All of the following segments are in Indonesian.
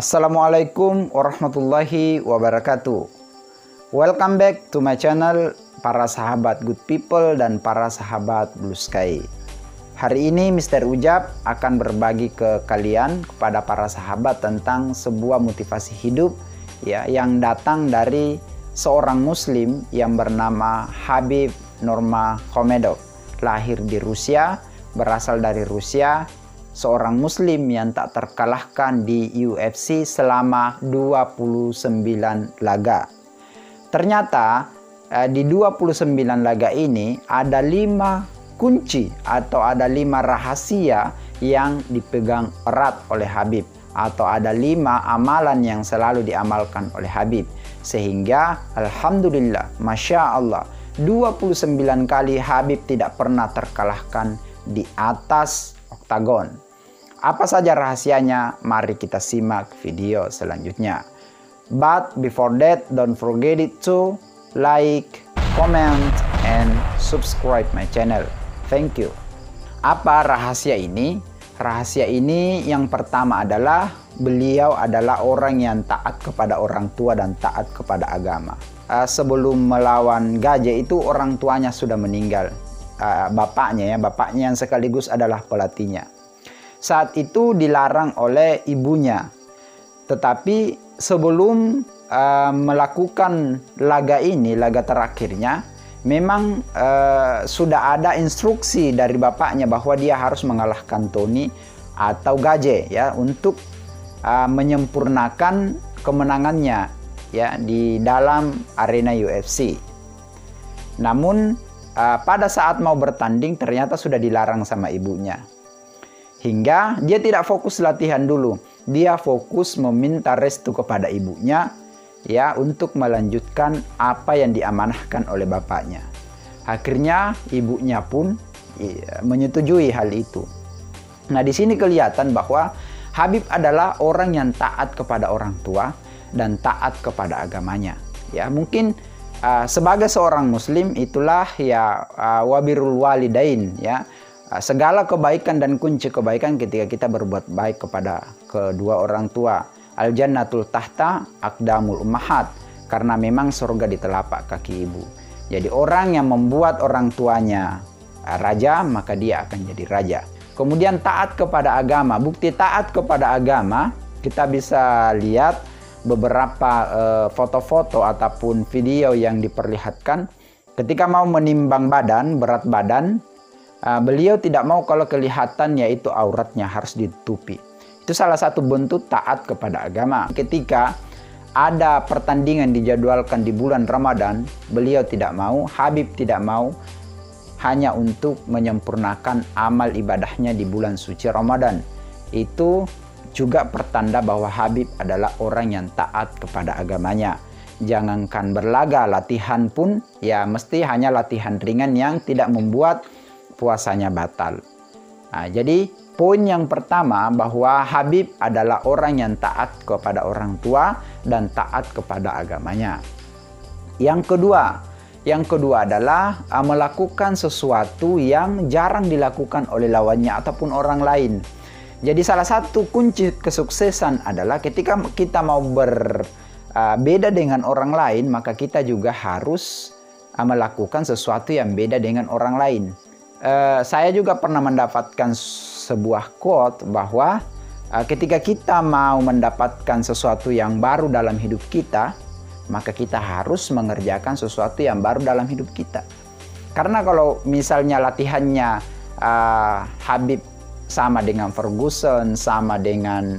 Assalamualaikum warahmatullahi wabarakatuh. Welcome back to my channel, para sahabat good people dan para sahabat blue sky. Hari ini Mr. Ujab akan berbagi ke kalian, kepada para sahabat, tentang sebuah motivasi hidup ya, yang datang dari seorang muslim yang bernama Khabib Nurmagomedov. Lahir di Rusia, berasal dari Rusia, seorang muslim yang tak terkalahkan di UFC selama 29 laga. Ternyata di 29 laga ini ada 5 kunci atau ada 5 rahasia yang dipegang erat oleh Khabib, atau ada 5 amalan yang selalu diamalkan oleh Khabib, sehingga alhamdulillah, masya Allah, 29 kali Khabib tidak pernah terkalahkan di atas oktagon. Apa saja rahasianya? Mari kita simak video selanjutnya. But before that, don't forget it to like, comment, and subscribe my channel. Thank you. Apa rahasia ini? Rahasia ini yang pertama adalah beliau adalah orang yang taat kepada orang tua dan taat kepada agama. Sebelum melawan gajah itu orang tuanya sudah meninggal. Bapaknya yang sekaligus adalah pelatihnya. Saat itu dilarang oleh ibunya. Tetapi sebelum melakukan laga ini, laga terakhirnya, memang sudah ada instruksi dari bapaknya bahwa dia harus mengalahkan Tony atau Gaje ya, untuk menyempurnakan kemenangannya ya di dalam arena UFC. Namun pada saat mau bertanding ternyata sudah dilarang sama ibunya. Hingga dia tidak fokus latihan dulu. Dia fokus meminta restu kepada ibunya ya, untuk melanjutkan apa yang diamanahkan oleh bapaknya. Akhirnya ibunya pun menyetujui hal itu. Nah, di sini kelihatan bahwa Khabib adalah orang yang taat kepada orang tua dan taat kepada agamanya. Ya, mungkin sebagai seorang muslim itulah ya wabirul walidain ya. Segala kebaikan dan kunci kebaikan ketika kita berbuat baik kepada kedua orang tua. Al-jannatul tahta aqdamul ummahat, karena memang surga di telapak kaki ibu. Jadi orang yang membuat orang tuanya raja, maka dia akan jadi raja. Kemudian taat kepada agama. Bukti taat kepada agama, kita bisa lihat beberapa foto-foto ataupun video yang diperlihatkan ketika mau menimbang badan, berat badan. Beliau tidak mau kalau kelihatan yaitu auratnya harus ditutupi. Itu salah satu bentuk taat kepada agama. Ketika ada pertandingan dijadwalkan di bulan Ramadan, beliau tidak mau, Khabib tidak mau, hanya untuk menyempurnakan amal ibadahnya di bulan suci Ramadan. Itu juga pertanda bahwa Khabib adalah orang yang taat kepada agamanya. Jangankan berlaga, latihan pun ya mesti hanya latihan ringan yang tidak membuat puasanya batal. Nah, jadi poin yang pertama bahwa Khabib adalah orang yang taat kepada orang tua dan taat kepada agamanya. Yang kedua adalah melakukan sesuatu yang jarang dilakukan oleh lawannya ataupun orang lain. Jadi salah satu kunci kesuksesan adalah ketika kita mau berbeda dengan orang lain, maka kita juga harus melakukan sesuatu yang beda dengan orang lain. Saya juga pernah mendapatkan sebuah quote bahwa ketika kita mau mendapatkan sesuatu yang baru dalam hidup kita, maka kita harus mengerjakan sesuatu yang baru dalam hidup kita. Karena kalau misalnya latihannya Khabib sama dengan Ferguson, sama dengan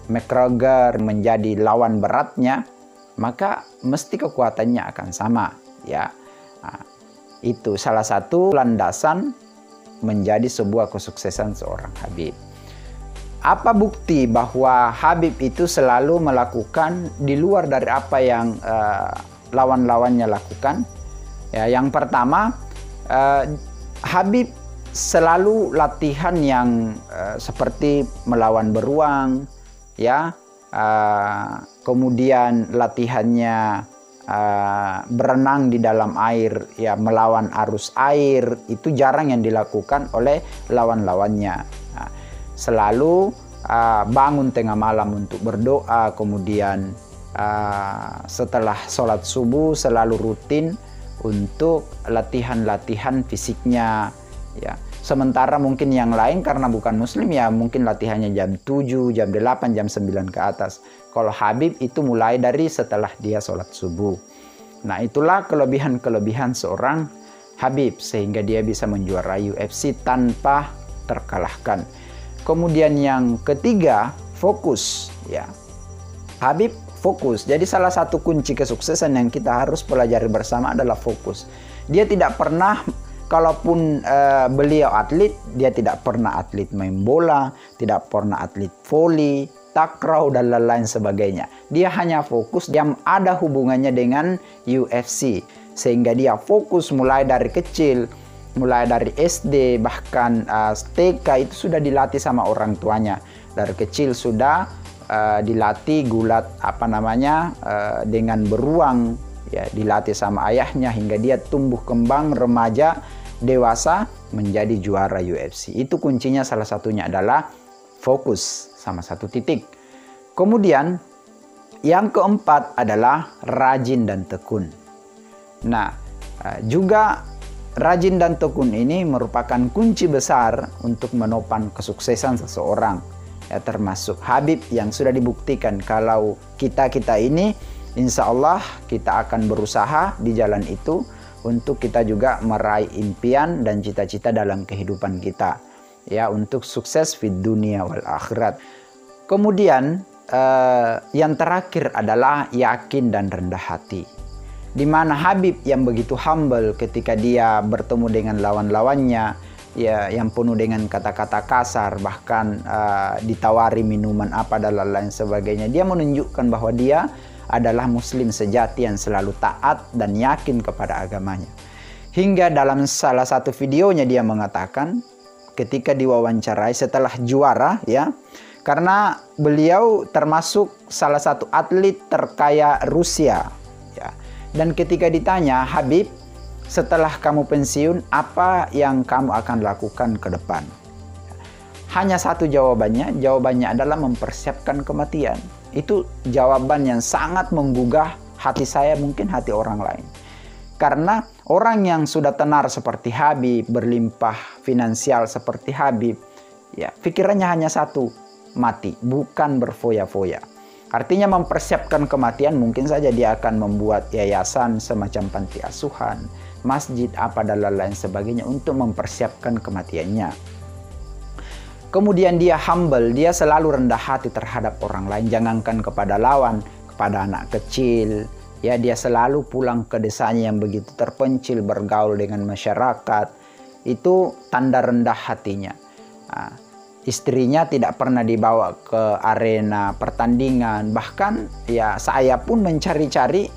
McGregor menjadi lawan beratnya, maka mesti kekuatannya akan sama ya. Itu salah satu landasan menjadi sebuah kesuksesan seorang Khabib. Apa bukti bahwa Khabib itu selalu melakukan di luar dari apa yang lawan-lawannya lakukan? Ya, yang pertama, Khabib selalu latihan yang seperti melawan beruang, ya. Kemudian latihannya berenang di dalam air ya, melawan arus air, itu jarang yang dilakukan oleh lawan-lawannya. Selalu bangun tengah malam untuk berdoa, kemudian setelah sholat subuh selalu rutin untuk latihan-latihan fisiknya, ya. Sementara mungkin yang lain karena bukan muslim ya mungkin latihannya jam 7, jam 8, jam 9 ke atas. Kalau Khabib itu mulai dari setelah dia sholat subuh. Nah, itulah kelebihan-kelebihan seorang Khabib sehingga dia bisa menjuarai UFC tanpa terkalahkan. Kemudian yang ketiga, fokus, ya. Khabib fokus. Jadi salah satu kunci kesuksesan yang kita harus pelajari bersama adalah fokus. Dia tidak pernah, kalaupun beliau atlet, dia tidak pernah atlet main bola, tidak pernah atlet voli, takraw, dan lain-lain sebagainya. Dia hanya fokus yang ada hubungannya dengan UFC. Sehingga dia fokus mulai dari kecil, mulai dari SD, bahkan TK itu sudah dilatih sama orang tuanya. Dari kecil sudah dilatih gulat dengan beruang, ya, dilatih sama ayahnya hingga dia tumbuh kembang remaja dewasa menjadi juara UFC. Itu kuncinya salah satunya adalah fokus sama satu titik. Kemudian yang keempat adalah rajin dan tekun. Nah, juga rajin dan tekun ini merupakan kunci besar untuk menopang kesuksesan seseorang, ya, termasuk Khabib yang sudah dibuktikan kalau kita ini insya Allah kita akan berusaha di jalan itu untuk kita juga meraih impian dan cita-cita dalam kehidupan kita, ya, untuk sukses di dunia wal akhirat. Kemudian yang terakhir adalah yakin dan rendah hati, di mana Khabib yang begitu humble ketika dia bertemu dengan lawan-lawannya, ya, yang penuh dengan kata-kata kasar, bahkan ditawari minuman apa dan lain sebagainya. Dia menunjukkan bahwa dia adalah muslim sejati yang selalu taat dan yakin kepada agamanya. Hingga dalam salah satu videonya dia mengatakan ketika diwawancarai setelah juara, ya, karena beliau termasuk salah satu atlet terkaya Rusia, ya. Dan ketika ditanya, Khabib, setelah kamu pensiun, apa yang kamu akan lakukan ke depan? Hanya satu jawabannya adalah mempersiapkan kematian. Itu jawaban yang sangat menggugah hati saya, mungkin hati orang lain. Karena orang yang sudah tenar seperti Khabib, berlimpah finansial seperti Khabib, ya, pikirannya hanya satu, mati, bukan berfoya-foya. Artinya mempersiapkan kematian, mungkin saja dia akan membuat yayasan semacam panti asuhan, masjid, apa dan lain sebagainya untuk mempersiapkan kematiannya. Kemudian dia humble, dia selalu rendah hati terhadap orang lain, jangankan kepada lawan, kepada anak kecil, ya, dia selalu pulang ke desanya yang begitu terpencil, bergaul dengan masyarakat. Itu tanda rendah hatinya. Nah, istrinya tidak pernah dibawa ke arena pertandingan, bahkan ya saya pun mencari-cari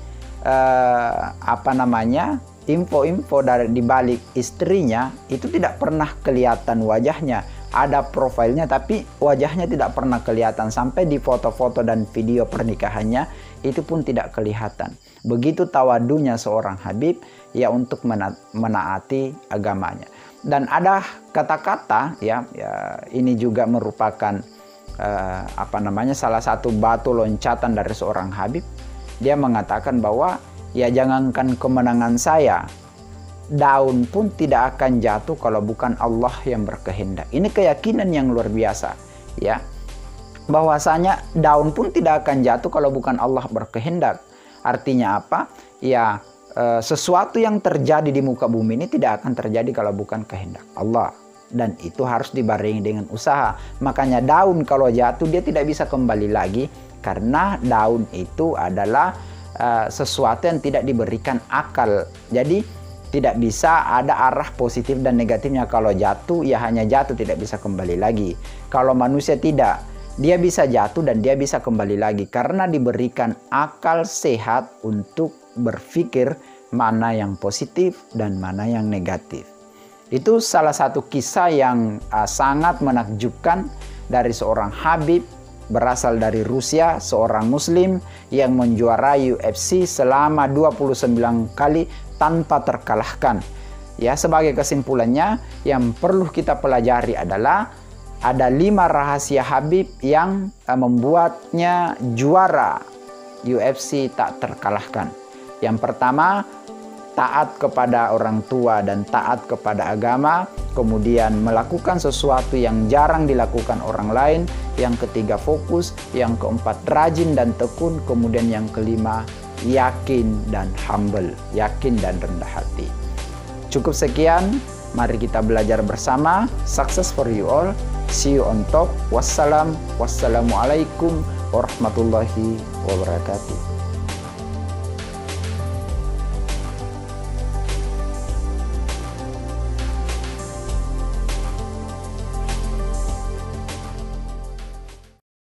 info-info dari di balik istrinya, itu tidak pernah kelihatan wajahnya. Ada profilnya tapi wajahnya tidak pernah kelihatan, sampai di foto-foto dan video pernikahannya itu pun tidak kelihatan. Begitu tawadunya seorang Khabib, ya, untuk menaati agamanya. Dan ada kata-kata, ya, ini juga merupakan salah satu batu loncatan dari seorang Khabib. Dia mengatakan bahwa, ya, jangankan kemenangan saya, daun pun tidak akan jatuh kalau bukan Allah yang berkehendak. Ini keyakinan yang luar biasa, ya, bahwasanya daun pun tidak akan jatuh kalau bukan Allah berkehendak. Artinya apa? Ya, sesuatu yang terjadi di muka bumi ini tidak akan terjadi kalau bukan kehendak Allah, dan itu harus dibarengi dengan usaha. Makanya daun kalau jatuh dia tidak bisa kembali lagi, karena daun itu adalah sesuatu yang tidak diberikan akal. Jadi tidak bisa ada arah positif dan negatifnya. Kalau jatuh ya hanya jatuh, tidak bisa kembali lagi. Kalau manusia tidak, dia bisa jatuh dan dia bisa kembali lagi karena diberikan akal sehat untuk berpikir mana yang positif dan mana yang negatif. Itu salah satu kisah yang sangat menakjubkan dari seorang Khabib berasal dari Rusia, seorang muslim yang menjuarai UFC selama 29 kali tanpa terkalahkan. Ya, sebagai kesimpulannya yang perlu kita pelajari adalah ada 5 rahasia Habib yang membuatnya juara UFC tak terkalahkan. Yang pertama, taat kepada orang tua dan taat kepada agama. Kemudian melakukan sesuatu yang jarang dilakukan orang lain. Yang ketiga, fokus. Yang keempat, rajin dan tekun. Kemudian yang kelima, yakin dan humble, yakin dan rendah hati. Cukup sekian, mari kita belajar bersama. Success for you all. See you on top. Wassalamualaikum warahmatullahi wabarakatuh.